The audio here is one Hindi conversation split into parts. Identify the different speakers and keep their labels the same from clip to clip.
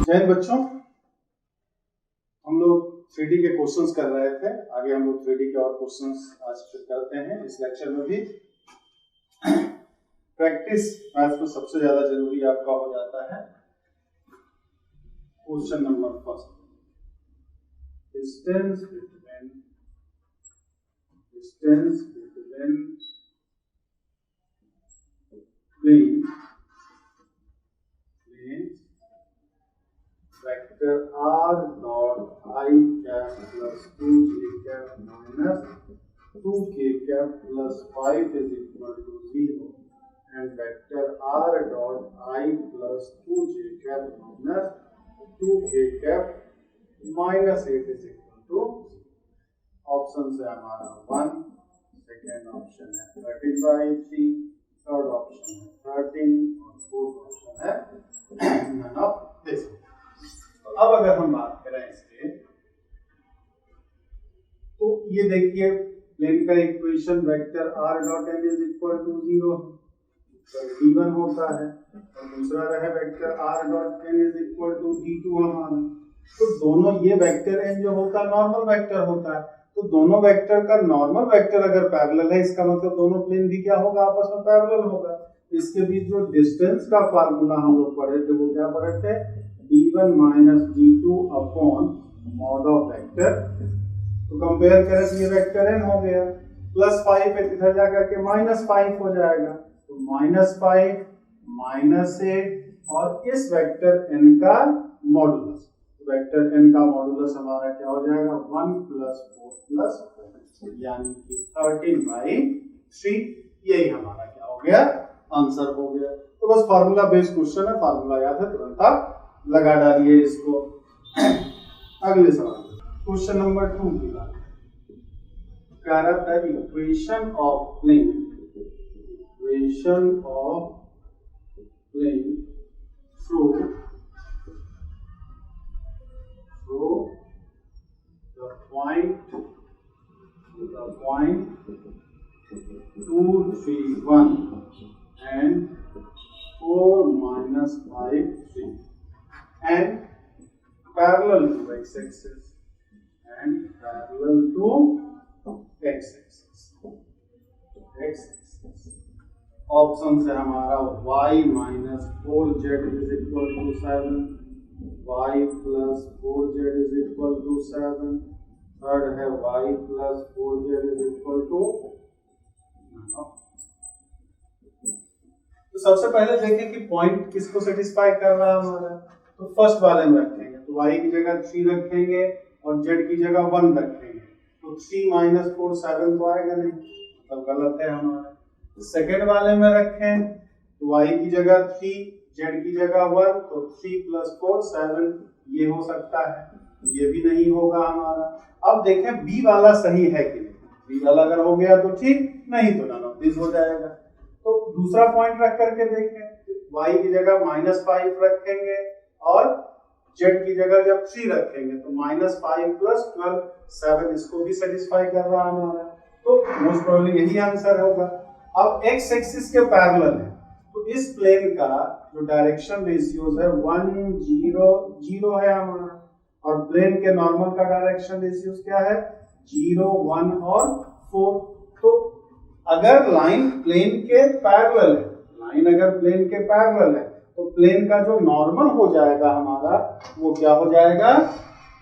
Speaker 1: जय हिंद बच्चों, हम लोग 3D के क्वेश्चंस कर रहे थे। आगे हम लोग 3D के और क्वेश्चंस आज फिर करते हैं। इस लेक्चर में भी प्रैक्टिस मैथ्स में सबसे ज्यादा जरूरी आपका हो जाता है। Question number first, distance between plane vector r dot I cap plus 2j cap minus 2k cap plus 5 is equal to 0 and vector r dot I plus 2j cap minus 2k cap minus 8 is equal to option से हमारा 1, सेकेंड ऑप्शन है 30/3, थर्ड ऑप्शन है 13 और फोर्थ ऑप्शन है नन ऑफ दिस। तो अब अगर हम बात करें इसके, तो ये देखिए प्लेन का equation vector r dot n is equal to 0 d1 होता है और दूसरा रहे vector r dot n is equal to d2 हमारा। तो दोनों ये वेक्टर n जो होता है नॉर्मल वेक्टर होता है, तो दोनों वेक्टर का नॉर्मल वेक्टर अगर पैरेलल है, इसका मतलब दोनों प्लेन भी क्या होगा, आपस में पैरेलल होगा। इसके बीच जो डिस्टेंस का फार्मूला हम लोग पढ़े थे वो क्या पढ़े थे, d1 minus d2 upon mod of vector. तो कंपेयर करें तो ये वेक्टर n हो गया, प्लस 5 पे इधर जा करके माइनस 5 हो जाएगा, तो माइनस 5 माइनस 8 और इस वेक्टर n का मॉडुलस, वेक्टर n का मॉडुलस हमारा क्या हो जाएगा 1 प्लस 4 प्लस 4 यानी कि 13/3। यही हमारा क्या हो गया, आंसर हो गया। तो बस फार्मूला बेस्ड क्वेश्चन है, फार्मूला याद है, तुरंत आप लगा डालिए इसको। अगले सवाल, क्वेश्चन नंबर 2 की बात कह रहा था, equation of plane through the point 2, 3, 1 and 4 minus 5, 3 and parallel to x-axis option से हमारा y minus 4z is equal to 7, y plus 4z is equal to 7, third है y plus 4z is equal to 9। तो सबसे पहले देखें कि पॉइंट किसको सेटिस्फाई कर रहा है हमारा। तो फर्स्ट वाले में रखेंगे, तो y की जगह 3 रखेंगे और z की जगह 1 रखेंगे, तो 3 माइनस 4 7 तो आएगा नहीं, मतलब गलत है हमारा। तो सेकेंड वाले में रखें, तो y की जगह 3 z की जगह 1, तो 3 प्लस 4 7 ये हो सकता है, ये भी नहीं होगा हमारा। अब देखें बी वाला सही है कि नहीं, बी वाला अगर हो गया तो ठीक, नहीं तो नन ऑफ दिस हो जाएगा। तो दूसरा पॉइंट रख करके देखें, y की जगह -5 रखेंगे और z की जगह जब 3 रखेंगे तो -5 प्लस 12 7 इसको भी सेटिस्फाई कर रहा है हमारा, तो मोस्ट प्रोबेबली यही आंसर होगा। अब x एक्सिस के पैरेलल है, तो इस प्लेन का जो डायरेक्शन रेशियोज है 1 0 0 है हमारा, और प्लेन के नॉर्मल का डायरेक्शन रेशियोज क्या है 0 1 और 4। तो अगर लाइन प्लेन के पैरेलल है, लाइन अगर प्लेन के पैरेलल है, तो प्लेन का जो नॉर्मल हो जाएगा हमारा वो क्या हो जाएगा,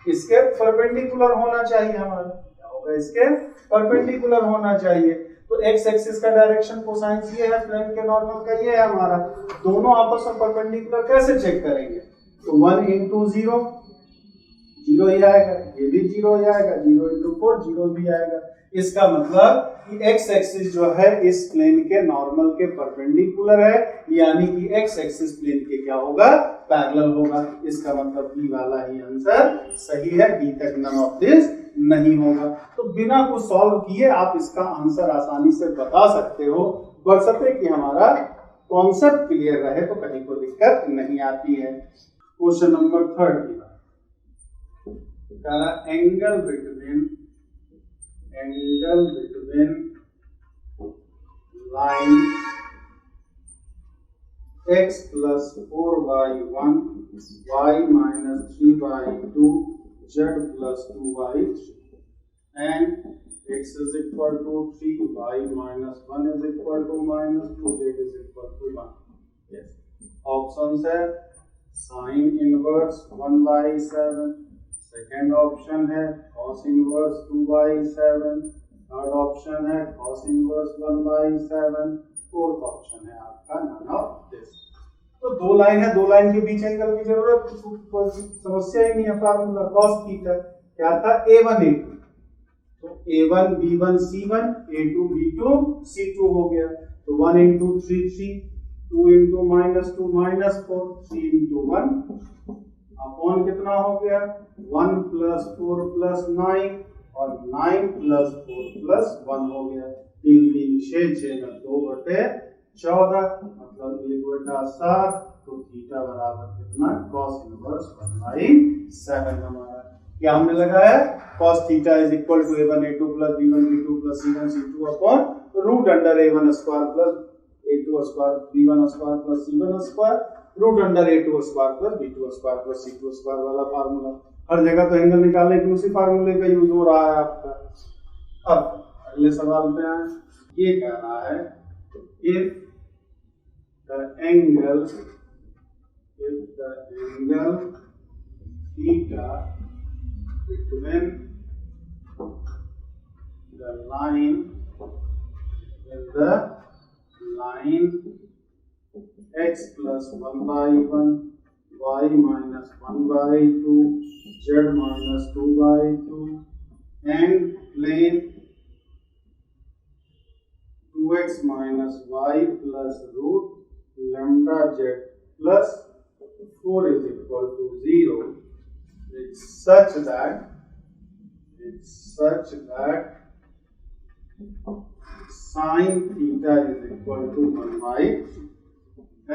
Speaker 1: इसके परपेंडिकुलर होना चाहिए हमारा। क्या होगा, इसके परपेंडिकुलर होना चाहिए। तो x एक्सिस का डायरेक्शन कोसाइन ये है, प्लेन के नॉर्मल का ये है हमारा, दोनों आपस में परपेंडिकुलर कैसे चेक करेंगे, तो 1 into 0 0 ही आएगा, ये भी 0 ही आएगा, 0 into 4 0 भी आएगा। इसका मतलब कि x एक्सिस जो है इस प्लेन के नॉर्मल के परपेंडिकुलर है, यानी कि x एक्सिस प्लेन के क्या होगा, पैरेलल होगा। इसका मतलब बी वाला ही आंसर सही है, डी तक नन ऑफ दिस नहीं होगा। तो बिना कुछ सॉल्व किए आप इसका आंसर आसानी से बता सकते हो, बशर्ते कि हमारा कॉन्सेप्ट क्लियर रहे तो कहीं कोई दिक्कत नहीं आती है। क्वेश्चन नंबर 3 की बात, angle between line x plus 4y1 y minus 3y2 z plus 2y3 and x is equal to 3 y minus 1 is equal to minus 2 z is equal to 1. Yes, options है sin inverse 1 by 7, second option है cos inverse 2 by 7, third option है cos inverse 1 by 7, fourth option है आपका नन ऑफ दिस। तो दो लाइन है, दो लाइन के बीच एंगल की जरूरत समस्या ही नहीं है। फार्मूला cos थीटा क्या था a1 a2, तो a1 b1 c1 a2 b2 c2 हो गया। तो 1 into 3 3, 2 into -2 -4, 3 into 1 अपॉन कितना हो गया 1 plus 4 plus 9 और 9 plus 4 plus 1 हो गया। 3 3 6 6 का 2/14 मतलब 1/7, तो थीटा बराबर कितना cos इनवर्स 1/7 हमारा क्या हमने लगाया cos theta is equal to a1 a2 plus b1 b2 plus c1 c2 upon root under a1 square plus a2 square b1 square plus c1 square root under a2 square plus b2 square plus c2 square वाला फार्मूला। हर जगह तो एंगल निकालने के उसी फार्मूले का यूज हो रहा है आपका। अब अगले सवाल पे आए, ये कह रहा है if the angle theta between the line x plus 1 by 1 y minus 1 by 2 z minus 2 by 2 and plane 2x minus y plus root lambda z plus 4 is equal to 0. It's such that sin theta is equal to 1 by 3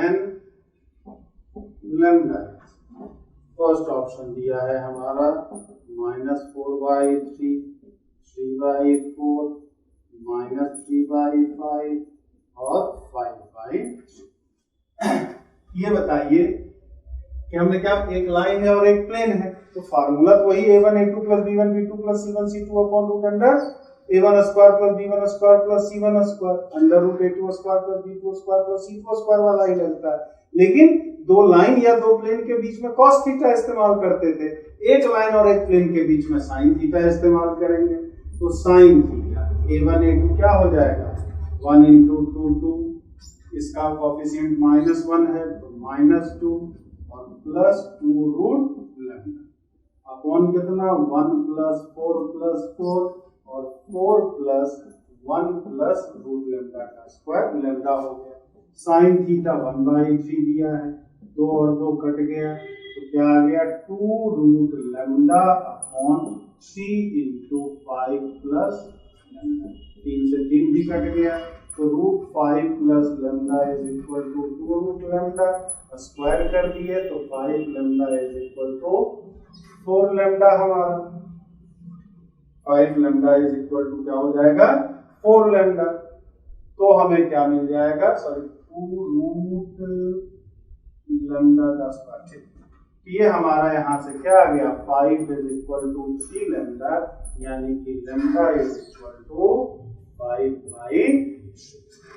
Speaker 1: and lambda first option दिया है हमारा -4 by 3, 3 by 4, -3 by 5 और 5 by 3। ये बताइए कि हमने क्या, एक लाइन है और एक प्लेन है, तो फार्मूला तो वही a1 a2 plus b1 b2 plus c1 c2 upon root under a1 square plus b1 square plus c1 square under root a2 square plus b2 square plus c2 square वाला ही लगता है। लेकिन दो लाइन या दो प्लेन के बीच में cos थीटा इस्तेमाल करते थे, एक लाइन और एक प्लेन के बीच में sin थीटा इस्तेमाल करेंगे। तो sin थीटा a1 a2 क्या हो जाएगा 1 into 2 2, इसका कोएफिशिएंट -1 है तो -2 और प्लस 2 रूट लैम्डा अपॉन कितना 1 plus 4 plus 4 और 4 plus 1 plus रूट लैम्डा का स्क्वायर लैम्डा हो गया। sin थीटा 1/3 दिया है, 2 और 2 कट गया तो क्या आ गया 2 root lambda upon 3 into 5 plus lambda, 3 से 3 भी कट गया तो root 5 plus lambda is equal to 2 root lambda, square कर दिए तो 5 lambda is equal to 4 lambda हमारा। 5 लैम्डा इज इक्वल टू क्या हो जाएगा 4 लैम्डा, तो हमें क्या मिल जाएगा 2 रूट लैम्डा का स्क्वायर। ये हमारा यहाँ से क्या आ गया 5 इज इक्वल टू 3 लैम्डा, यानी कि lambda is equal to 5/3।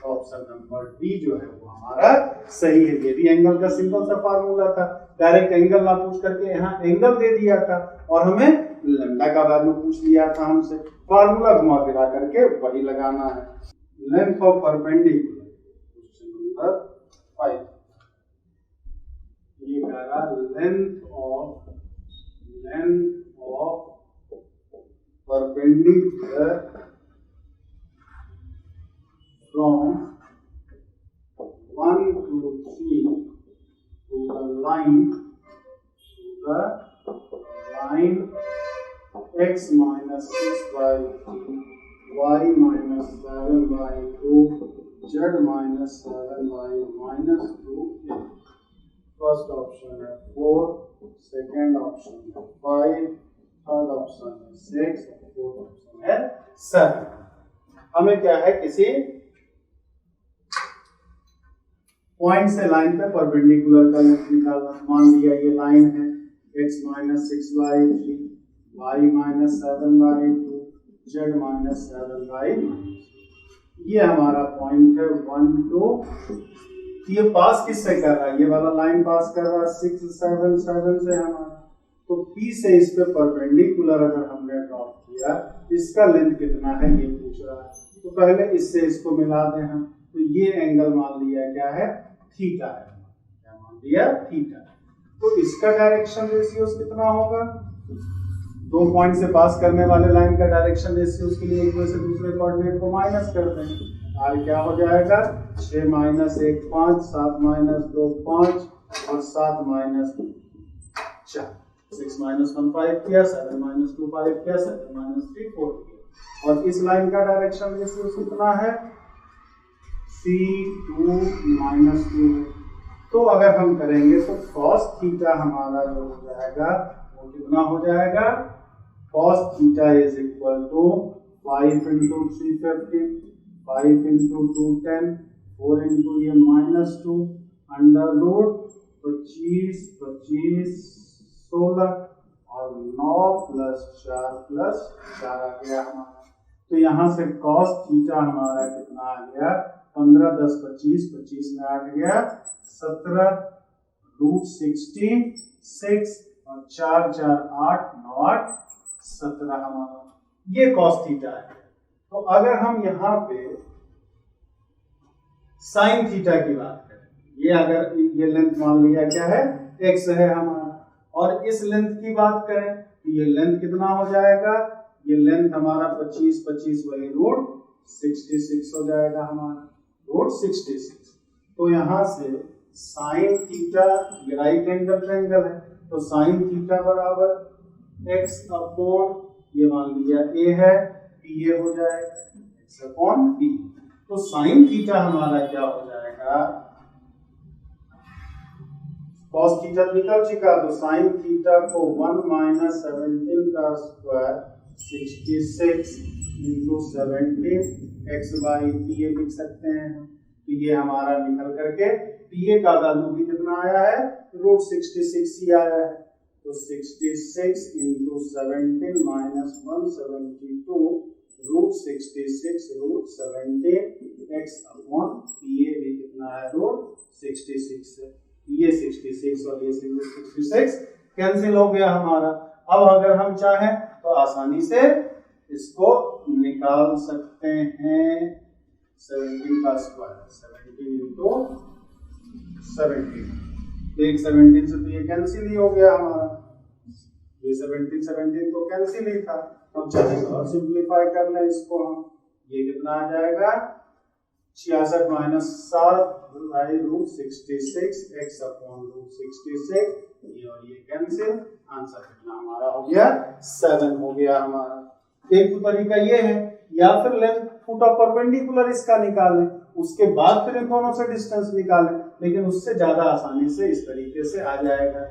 Speaker 1: Option number D जो है वो हमारा सही है। ये भी एंगल का सिंपल सा फार्मूला था, डायरेक्ट एंगल ना पूछ करके यहाँ एंगल दे दिया था और हमें लैम्डा का वैल्यू पूछ लिया था हमसे। फार्मूला घुमा फिरा करके वही लगाना है। Length of perpendicular question number 5, ये कह रहा length of perpendicular from 1 to 3 to the line x minus 6 by 3, y minus 7 by 2, z minus 7 by minus 2 is first option है 4, second option है 5, third option है 6 और fourth option है 7। हमें क्या है किसी पॉइंट से लाइन पे परपेंडिकुलर का लेंथ निकालना। मान लिया ये लाइन है x minus 6/3, y minus 7/2, z minus 7/2। ये हमारा पॉइंट है 1 2। ये पास किससे कर रहा है? ये वाला लाइन पास कर रहा है 6 7 7 से हमारा। तो P से इस पे परपेंडिकुलर अगर हमने ड्रॉप किया, इसका लेंथ कितना है ये पूछ रहा है। तो पहले इससे इसको मिला दें हम। तो ये एंगल मान लिया क्या है? थीटा है। क्या मान लिया? थीटा। तो इसका डायरेक्शन रेशियोस कितना होगा? दो पॉइंट से पास करने वाले लाइन का डायरेक्शन रेशियोस के लिए एक में से दूसरे कोऑर्डिनेट को माइनस कर दें। आर क्या हो जाएगा? 6 माइनस 1 5, 7 माइनस 2 5 और 7 माइनस 4। 6 माइनस 1 5 किया, 7 माइनस 2 5 किया, 7 माइनस 3 4 किया। और इस लाइन का डायरेक्शन रेशियोस कितना है? C2 माइनस 2 है। तो अगर हम करेंगे तो cos थीटा हमारा जो हो जाएगा वो कितना हो जाएगा? cos theta is equal to 5 into 350, 5 into 210, 4 into ये माइनस 2 अंडर रूट 25 25 16 और 9 प्लस 4 आ गया हमारा। तो यहाँ से cos थीटा हमारा कितना आ गया? 15 10 25, 25 में 8 गया 17 रूट 66 और 4 4 8 9 8 17 हमारा। ये cos थीटा है। तो अगर हम यहाँ पे साइन थीटा की बात करें, ये अगर ये लेंथ मान लिया क्या है? x है हमारा, और इस लेंथ की बात करें तो ये लेंथ कितना हो जाएगा? ये लेंथ हमारा 25 25 वही रूट 66 हो जाएगा हमारा, रूट 66। तो यहाँ से साइन थीटा, ये राइट एंगल ट्रायंगल है, तो साइन थीटा बराबर x अपॉन ये मान लिया a है, p a हो जाएगा x अपॉन p। तो साइन थीटा हमारा क्या हो जाएगा? cos थीटा निकल चुका, तो साइन थीटा को 1 माइनस 17 का square 66 into 17 x by P A लिख सकते हैं। तो ये हमारा निकल करके पी ए का वैल्यू भी कितना आया है? रूट 66 ही आया है। तो 66 into 17 minus 172 root 66 root 17 x upon P A भी कितना है? रूट 66 है। ये 66 और ये 66 कैंसिल हो गया हमारा। अब अगर हम चाहें तो आसानी से इसको निकाल सकते हैं। 17 का स्क्वायर 17 इंटू 17, एक 17 से तो ये कैंसिल ही हो गया हमारा। ये 17 तो कैंसिल ही था। अब चलिए और सिंप्लीफाई कर लें इसको हम। ये कितना आ जाएगा? 66 minus 7 by root 66 x upon root 66, ये और ये कैंसिल। आंसर कितना हमारा हो गया? 7 हो गया हमारा। एक तो तरीका ये है, या फिर लेंथ फुट ऑफ परपेंडिकुलर इसका निकालें, उसके बाद फिर इन दोनों से डिस्टेंस निकालें, लेकिन उससे ज्यादा आसानी से इस तरीके से आ जाएगा।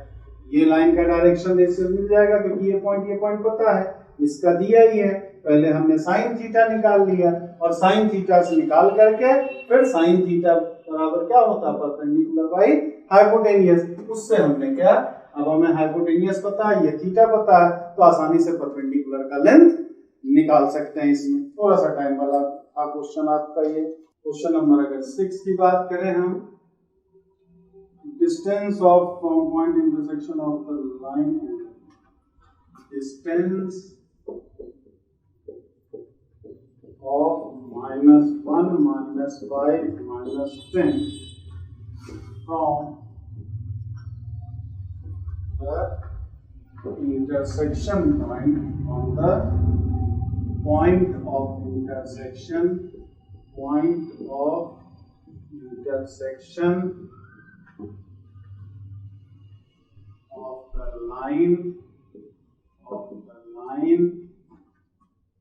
Speaker 1: ये लाइन का डायरेक्शन रेशियो मिल जाएगा क्योंकि ये पॉइंट पता है, इसका दिया ही है। पहले हमने साइन थीटा निकाल लिया और साइन थीटा से निकाल करके फिर साइन थीटा बराबर क्या होता है? Perpendicular by hypotenuse. उससे हमने क्या, अब हमें हाइपोटेनियस पता है, ये थीटा पता है, तो आसानी से परपेंडिकुलर का लेंथ निकाल सकते हैं। इसमें थोड़ा सा टाइम वाला क्वेश्चन आपका ये क्वेश्चन नंबर अगर 6 की बात करें हम, distance of from point intersection of the line, distance of -1 -5 -10 from the intersection point on the point of intersection of the line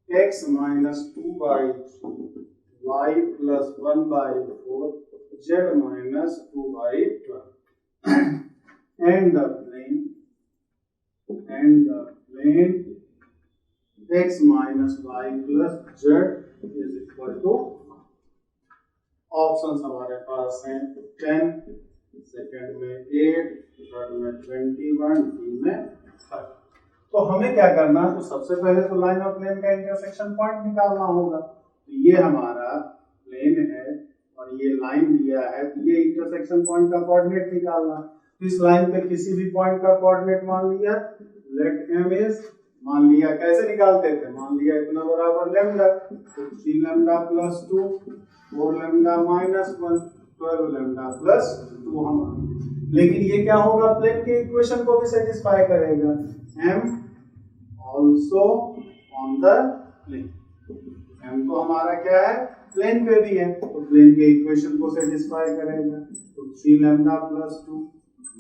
Speaker 1: x minus 2/3, y plus 1/4, z minus 2/12, and the plane x minus y plus z is equal to, options हमारे पास हैं 10, सेकंड में 8, थर्ड में 21, डी में 30। तो हमें क्या करना है, तो सबसे पहले तो लाइन और प्लेन का इंटरसेक्शन पॉइंट निकालना होगा। तो ये हमारा प्लेन है और ये लाइन दिया है, तो ये इंटरसेक्शन पॉइंट का कोऑर्डिनेट निकालना। तो इस लाइन पे किसी भी पॉइंट का कोऑर्डिनेट मान लिया, लेट m इज, मान लिया कैसे निकालते थे, मान लिया इतना बराबर लैम्डा, तो 3 lambda plus 2, 4 lambda minus 1, 12 lambda plus 2 हमारा। लेकिन ये क्या होगा, प्लेन के इक्वेशन को भी सेटिस्फाई करेगा, m also on the plane. m तो हमारा क्या है, प्लेन पे भी है, तो प्लेन के इक्वेशन को सेटिस्फाई करेगा। तो 3 lambda plus 2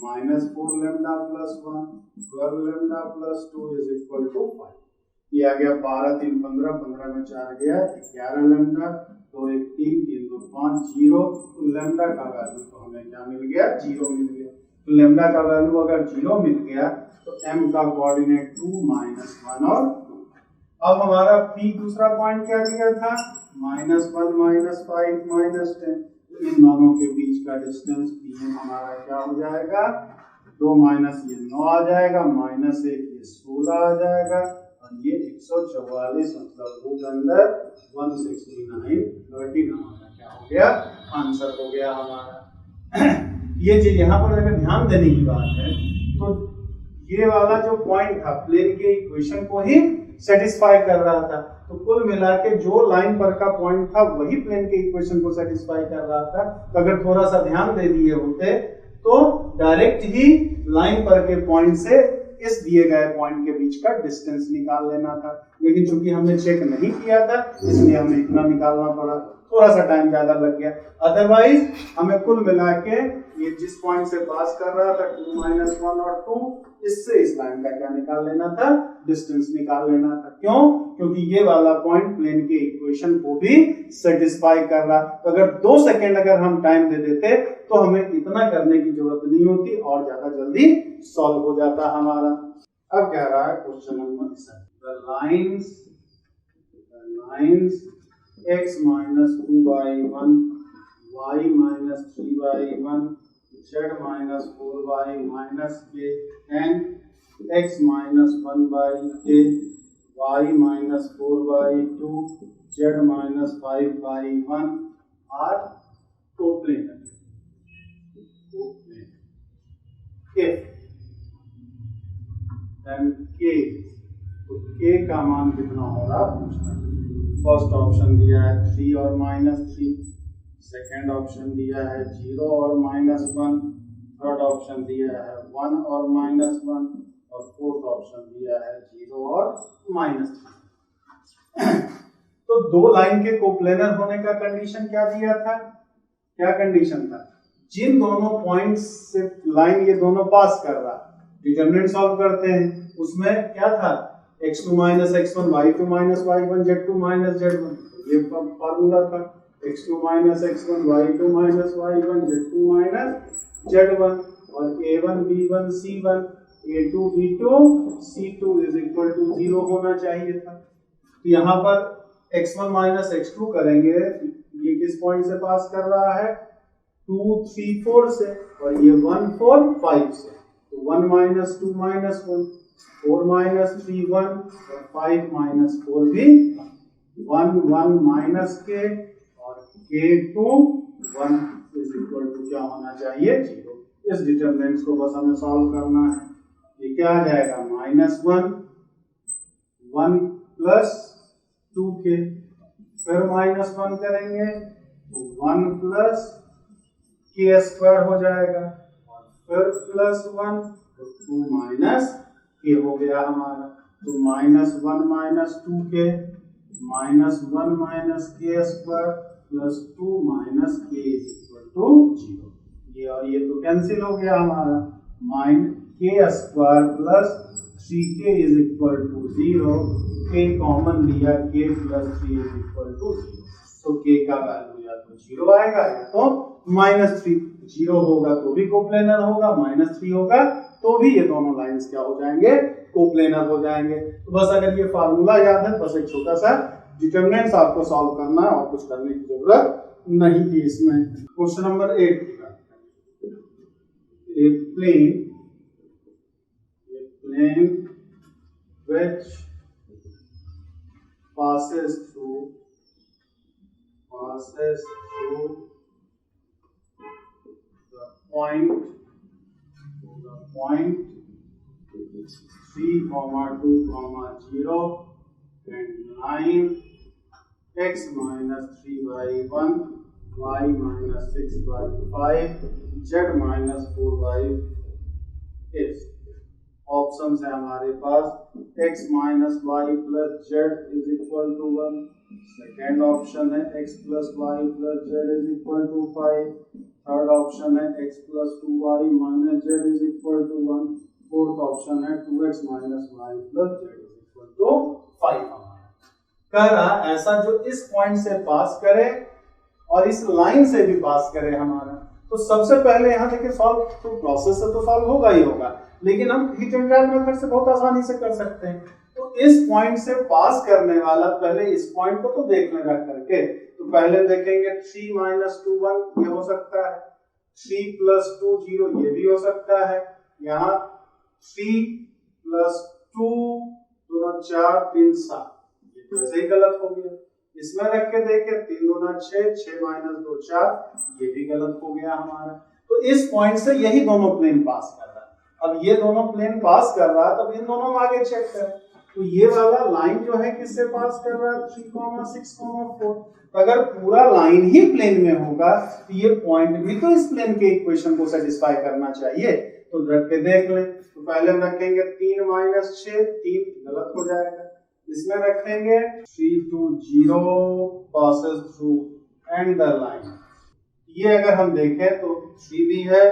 Speaker 1: minus 4 lambda plus 1, 12 lambda plus 2 is equal to 5। ये आ गया 12 3 15, 15 में 4 गया 11 लैम्डा, 2 1 3, 3 2 5, 0। तो लैम्डा का वैल्यू तो हमें क्या मिल गया, 0 मिल गया। तो लैम्डा का वैल्यू अगर 0 मिल गया तो m का कोऑर्डिनेट 2 -1 और 2। अब हमारा p दूसरा पॉइंट क्या दिया था, -1 -5 -10। इन दोनों के बीच का डिस्टेंस pm हमारा क्या हो जाएगा, 2 माइनस ये 9 आ जाएगा, -1 ये 16 आ जाएगा, और ये 144, मतलब वो के अंदर 169 13 हमारा क्या हो गया, आंसर हो गया हमारा। ये चीज यहाँ पर अगर ध्यान देने की बात है, तो ये वाला जो पॉइंट था प्लेन के इक्वेशन को ही सेटिस्फाई कर रहा था। तो कुल मिला के जो लाइन पर का पॉइंट था वही प्लेन के इक्वेशन को सेटिस्फाई कर रहा था। तो अगर थोड़ा सा ध्यान दे दिए होते तो डायरेक्ट ही लाइन पर के पॉइंट से इस दिए गए पॉइंट के बीच का डिस्टेंस निकाल लेना था, लेकिन चूंकि हमने चेक नहीं किया था इसलिए हमें इतना निकालना पड़ा, थोड़ा सा टाइम ज्यादा लग गया। अदरवाइज हमें कुल मिला के ये जिस पॉइंट से पास कर रहा था 2 -1 और 2, इससे इस लाइन का क्या निकाल लेना था, डिस्टेंस निकाल लेना था। क्यों, क्योंकि ये वाला पॉइंट प्लेन के इक्वेशन को भी सेटिस्फाई कर रहा। तो अगर 2 सेकंड अगर हम टाइम दे देते तो हमें इतना करने की जरूरत नहीं होती और ज्यादा जल्दी सॉल्व हो जाता हमारा। अब कह रहा है question number 7, the lines x minus 2/1, y minus 3/1, z minus 4y minus k and x minus 1/k, y minus 4/2, z minus 5/1 are coplanar. If then k, तो k का मान कितना हो रहा पूछना। फर्स्ट ऑप्शन दिया है 3 और -3, सेकेंड ऑप्शन दिया है 0 और -1, थर्ड ऑप्शन दिया है 1 और -1, और फोर्थ ऑप्शन दिया है 0 और -3। तो दो लाइन के कोप्लेनर होने का कंडीशन क्या दिया था, क्या कंडीशन था, जिन दोनों पॉइंट्स से लाइन ये दोनों पास कर रहा, डिटरमिनेंट सॉल्व करते हैं, उसमें क्या था, x2 - x1, y2 - y1, z2 - z1, ये फार्मूला था, x2 - x1, y2 - y1, z2 - z1, और a1 b1 c1 a2 b2 c2 is equal to 0 होना चाहिए था। तो यहाँ पर x1 - x2 करेंगे, ये किस पॉइंट से पास कर रहा है, 2 3 4 से, और ये 1 4 5 से, तो 1 - 2 - 1, 4 - 3 1, और 5 - 4 भी 1 1 माइनस के, और k2 1 इज इक्वल टू क्या होना चाहिए, 0। इस डिटरमिनेंट्स को बस हमें सॉल्व करना है। ये क्या आ जाएगा, -1 1 प्लस 2k, फिर -1 करेंगे तो 1 प्लस k स्क्वायर हो जाएगा, और फिर +1 तो 2 माइनस k हो गया हमारा। तो -1 - 2k -1 minus k square plus 2 minus k is equal to 0। ये और ये तो कैंसिल हो गया हमारा, k square plus 3k is equal to 0, k common लिया, k plus 3 is equal to 0। तो k का वैल्यू या तो 0 आएगा या तो -3। 0 होगा तो भी कोप्लेनर होगा, -3 होगा तो भी ये दोनों लाइंस क्या हो जाएंगे, कोप्लेनर हो जाएंगे। तो बस अगर ये फार्मूला याद है, बस एक छोटा सा डिटरमिनेंट्स आपको सॉल्व करना है और कुछ करने की जरूरत नहीं थी इसमें। क्वेश्चन नंबर 8 की बात करें। A plane which passes through the point 3, 2, 0 and line x minus 3 by 1, y minus 6 by 5, z minus 4 by is। Option है हमारे पास x minus Y plus Z is equal to 1, second option है x plus Y plus Z is equal to 5, third option है x plus 2y minus Z is equal to 1, fourth option है 2x minus Y plus Z is equal to 5। कह रहा ऐसा जो इस पॉइंट से पास करे और इस लाइन से भी पास करे हमारा। तो सबसे पहले यहाँ देखिए सॉल्व तो प्रोसेस से तो सॉल्व होगा ही होगा, लेकिन हम हिट एंड रन मेथड से बहुत आसानी से कर सकते हैं। तो इस पॉइंट से पास करने वाला पहले इस पॉइंट को तो देख लेगा करके। तो पहले देखेंगे 3 माइनस 2 1 ये हो सकता है, 3 प्लस 2 0 ये भी हो सकता है, यहाँ 3 प्लस 2 2 4 3 7 ये तो ऐसे ही गलत हो गया। इसमें रख के देखें 3 2 6 6 माइनस 2 4 ये भी गलत हो गया हमारा। तो इस पॉइंट से यही दोनों प्लेन पास कर रहा है। अब ये दोनों प्लेन पास कर रहा है, तब इन दोनों में आगे चेक करें। तो ये वाला लाइन जो है किससे पास कर रहा है 3, 6, 4। अगर पूरा लाइन ही प्लेन में होगा तो ये पॉइंट भी तो इस प्लेन के इक्वेशन को सेटिस्फाई करना चाहिए। तो रख के देख लें। तो पहले हम रखेंगे 3 माइनस 6 3 गलत हो जाएगा। इसमें रखेंगे 3 2 0 passes through and the line। ये अगर हम देखें तो 3 भी है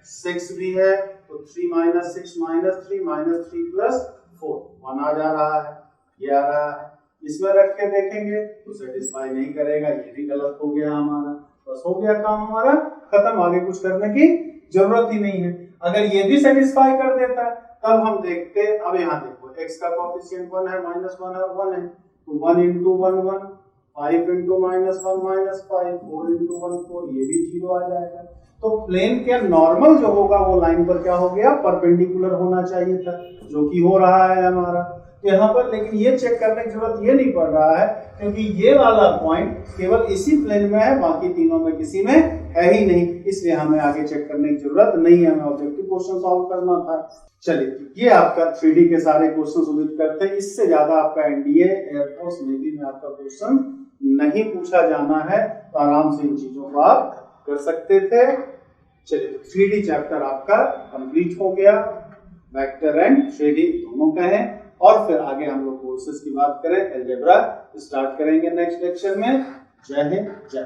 Speaker 1: 6 भी है, तो 3 माइनस 6 माइनस 3 माइनस 3 प्लस 4 1 आ जा रहा है, ये आ रहा है। इसमें रख के देखेंगे तो सेटिस्फाई नहीं करेगा, ये भी गलत हो गया हमारा। बस हो गया काम हमारा खत्म, आगे कुछ करने की जरूरत ही नहीं है। अगर ये भी सेटिस्फाई कर देता तब हम देखते। अब यहाँ देखो x का कोएफिशिएंट 1 है, -1 है, 1 है, तो 1 into 1 1, 5 into -1 -5, 4 into 1 4, ये भी 0 आ जाएगा। तो प्लेन के नॉर्मल जो होगा वो लाइन पर क्या हो गया परपेंडिकुलर होना चाहिए था, जो कि हो रहा है हमारा यहाँ पर। लेकिन ये चेक करने की जरूरत ये नहीं पड़ रहा है, क्योंकि ये वाला पॉइंट केवल इसी प्लेन में है, बाकी तीनों में किसी में है ही नहीं, इसलिए हमें आगे चेक करने की जरूरत नहीं है, हमें ऑब्जेक्टिव क्वेश्चन सॉल्व करना था। चलिए ये आपका 3D के सारे क्वेश्चन उम्मीद करते हैं इससे ज्यादा आपका एनडीए एयरफोर्स नेवी में आपका क्वेश्चन नहीं पूछा जाना है, तो आराम से इन चीजों को आप कर सकते थे। चलिए 3D चैप्टर आपका कंप्लीट हो गया, वेक्टर एंड 3D दोनों का है। और फिर आगे हम लोग कोर्सेज की बात करें, अलजेब्रा स्टार्ट करेंगे नेक्स्ट लेक्चर में। जय हिंद जय।